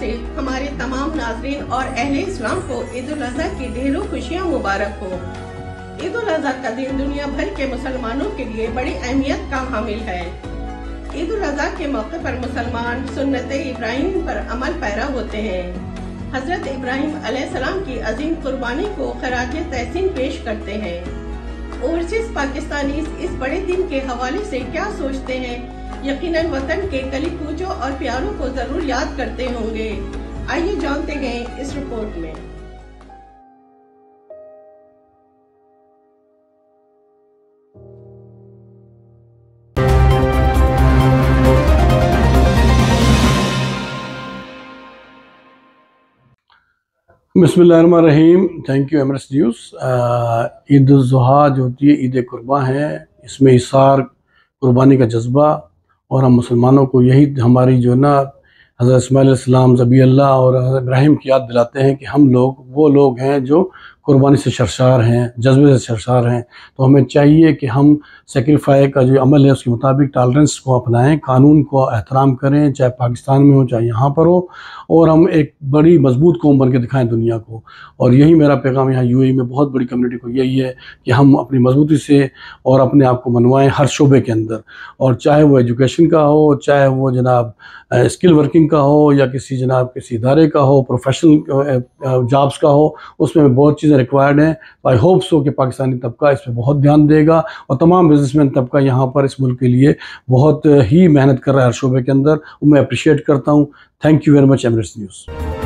से हमारे तमाम नाज़रीन और अहले इस्लाम को ईद उल अज़हा की ढेरों खुशियाँ मुबारक हो। ईद उल अज़हा का दिन दुनिया भर के मुसलमानों के लिए बड़ी अहमियत का हामिल है। ईद उल अज़हा के मौके पर मुसलमान सुन्नत इब्राहिम पर अमल पैरा होते हैं। हजरत इब्राहिम अलैहिस्सलाम की अजीम कुर्बानी को खराज तहसीन पेश करते हैं। ओवरसीज पाकिस्तानी इस बड़े दिन के हवाले से क्या सोचते हैं? यकीनन वतन के गली कूचों और प्यारों को जरूर याद करते होंगे। आइए जानते हैं इस रिपोर्ट में। बिस्मिल्लाहिर्रहमानिर्रहीम। थैंक यू एमरेस न्यूज़। ईद उल ज़ुहा जो होती है ईद कुर्बा है, इसमें इसार कुर्बानी का जज्बा और हम मुसलमानों को यही हमारी जो ना हज़रत इस्माइल अलैहिस्सलाम, ज़बी अल्लाह और हज़रत इब्राहिम की याद दिलाते हैं कि हम लोग वो लोग हैं जो कुर्बानी से सरशार हैं, जज्बे से सरशार हैं। तो हमें चाहिए कि हम सेक्रीफाई का जो अमल है उसके मुताबिक टॉलरेंस को अपनाएं, कानून को एहतराम करें, चाहे पाकिस्तान में हो चाहे यहाँ पर हो, और हम एक बड़ी मजबूत कौम बन के दिखाएँ दुनिया को। और यही मेरा पैगाम यहाँ यूएई में बहुत बड़ी कम्युनिटी को यही है कि हम अपनी मजबूती से और अपने आप को मनवाएं हर शोबे के अंदर, और चाहे वो एजुकेशन का हो, चाहे वो जनाब स्किल वर्किंग का हो, या किसी जनाब किसी इदारे का हो, प्रोफेशनल जॉब्स का हो, उसमें बहुत चीज़ें रिक्वायर्ड हैं। तो आई होप सो कि पाकिस्तानी तबका इस पर बहुत ध्यान देगा और तमाम बिजनेसमैन तबका यहाँ पर इस मुल्क के लिए बहुत ही मेहनत कर रहा है हर शोबे के अंदर। मैं अप्रिशिएट करता हूँ। थैंक यू वेरी मच एमरेस न्यूज़।